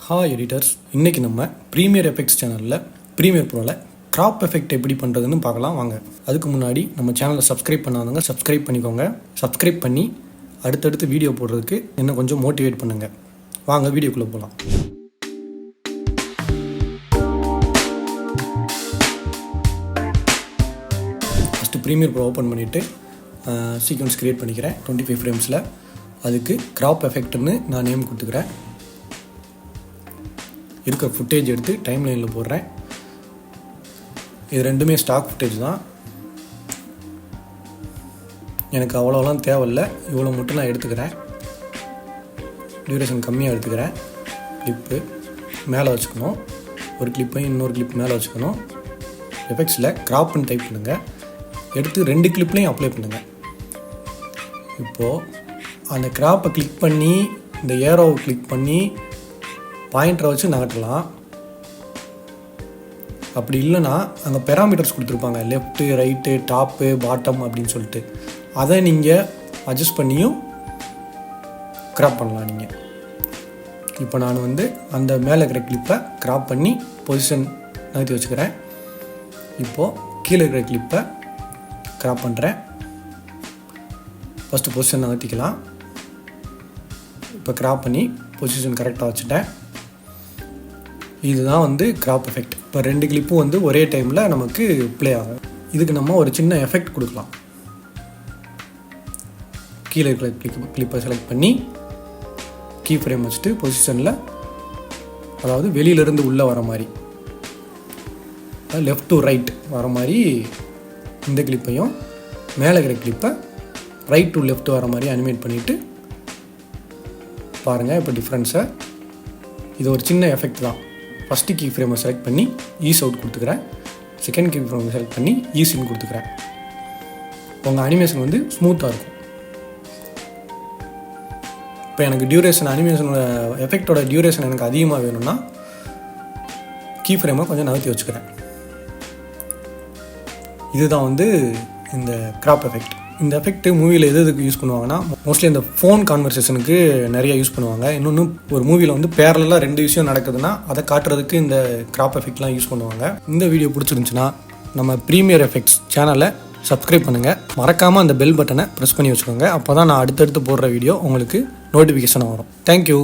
Hi editors, இன்றைக்கி நம்ம premier effects சேனலில் ப்ரீமியர் ப்ரோவில் கிராப் எஃபெக்ட் எப்படி பண்ணுறதுன்னு பார்க்கலாம் வாங்க. அதுக்கு முன்னாடி நம்ம சேனலை சப்ஸ்கிரைப் பண்ணாதவங்க சப்ஸ்கிரைப் பண்ணிக்கோங்க. சப்ஸ்கிரைப் பண்ணி அடுத்தடுத்து வீடியோ போடுறதுக்கு இன்னும் கொஞ்சம் மோட்டிவேட் பண்ணுங்கள். வாங்க வீடியோக்குள்ளே போகலாம். ஃபஸ்ட்டு ப்ரீமியர் ப்ரோ ஓப்பன் பண்ணிவிட்டு சீக்வன்ஸ் க்ரியேட் பண்ணிக்கிறேன் 25 ஃப்ரேம்ஸில். அதுக்கு கிராப் எஃபெக்ட்னு நான் நேம் கொடுத்துக்கிறேன். இருக்கிற ஃபுட்டேஜ் எடுத்து டைம் லைனில் போடுறேன். இது ரெண்டுமே ஸ்டாக் ஃபுட்டேஜ் தான், எனக்கு அவ்வளோலாம் தேவையில்லை. இவ்வளோ மட்டும் நான் எடுத்துக்கிறேன். டியூரேஷன் கம்மியாக எடுத்துக்கிறேன். கிளிப்பு மேலே வச்சுக்கணும், ஒரு கிளிப்பையும் இன்னொரு கிளிப் மேலே வச்சுக்கணும். எஃபெக்ட்ஸில் கிராப்னு டைப் பண்ணுங்கள். எடுத்து 2 கிளிப்லையும் அப்ளை பண்ணுங்கள். இப்போது அந்த கிராப்பை கிளிக் பண்ணி இந்த ஏரோவை கிளிக் பண்ணி பாயிண்டரை வச்சு நகட்டலாம். அப்படி இல்லைன்னா அங்கே பெராமீட்டர்ஸ் கொடுத்துருப்பாங்க, லெஃப்ட்டு ரைட்டு டாப்பு பாட்டம் அப்படின்னு சொல்லிட்டு. அதை நீங்கள் அட்ஜஸ்ட் பண்ணியும் கிராப் பண்ணலாம் நீங்கள். இப்போ நான் அந்த மேலே இருக்கிற கிளிப்பை கிராப் பண்ணி பொசிஷன் நகர்த்தி வச்சுக்கிறேன். இப்போது கீழே இருக்கிற கிளிப்பை கிராப் பண்ணுறேன். ஃபஸ்ட்டு பொசிஷன் நகர்த்திக்கலாம். இப்போ கிராப் பண்ணி பொசிஷன் கரெக்டாக வச்சுட்டேன். இதுதான் கிராப் எஃபெக்ட். இப்போ 2 கிளிப்பும் ஒரே டைமில் நமக்கு ப்ளே ஆகும். இதுக்கு நம்ம ஒரு சின்ன எஃபெக்ட் கொடுக்கலாம். கீழே இருக்கிற கிளிப்பை செலக்ட் பண்ணி கீ ஃப்ரேம் வச்சுட்டு பொசிஷனில், அதாவது வெளியிலேருந்து உள்ளே வர மாதிரி, லெஃப்ட் டு ரைட் வர மாதிரி இந்த கிளிப்பையும் மேலே இருக்கிற கிளிப்பை ரைட் டு லெஃப்ட் வர மாதிரி அனிமேட் பண்ணிவிட்டு பாருங்கள் இப்போ டிஃப்ரென்ஸை. இது ஒரு சின்ன எஃபெக்ட் தான். ஃபஸ்ட்டு கீ ஃப்ரேமை செலக்ட் பண்ணி ஈஸ் அவுட் கொடுத்துக்கிறேன். செகண்ட் கீ ஃப்ரேமை செலக்ட் பண்ணி ஈஸ் இன் கொடுத்துக்கிறேன். உங்கள் அனிமேஷன் ஸ்மூத்தாக இருக்கும். இப்போ எனக்கு டியூரேஷன், அனிமேஷனோட எஃபெக்டோட டியூரேஷன் எனக்கு அதிகமாக வேணும்னா கீ ஃப்ரேமை கொஞ்சம் நகர்த்தி வச்சுக்கிறேன். இதுதான் இந்த கிராப் எஃபெக்ட். இந்த எஃபெக்ட் மூவியில் எதுக்கு யூஸ் பண்ணுவாங்கன்னா, மோஸ்ட்லி இந்த ஃபோன் கான்வர்சேஷனுக்கு நிறைய யூஸ் பண்ணுவாங்க. இன்னொன்று, ஒரு மூவியில் பேரலாக 2 விஷயம் நடக்குதுன்னா அதை காட்டுறதுக்கு இந்த கிராப் எஃபெக்ட்லாம் யூஸ் பண்ணுவாங்க. இந்த வீடியோ பிடிச்சிருந்துச்சுன்னா நம்ம ப்ரீமியர் எஃபெக்ட்ஸ் சேனலை சப்ஸ்கிரைப் பண்ணுங்கள். மறக்காமல் அந்த பெல் பட்டனை ப்ரெஸ் பண்ணி வச்சுக்கோங்க. அப்போ தான் நான் அடுத்தடுத்து போடுற வீடியோ உங்களுக்கு நோட்டிஃபிகேஷன் வரும். தேங்க்யூ.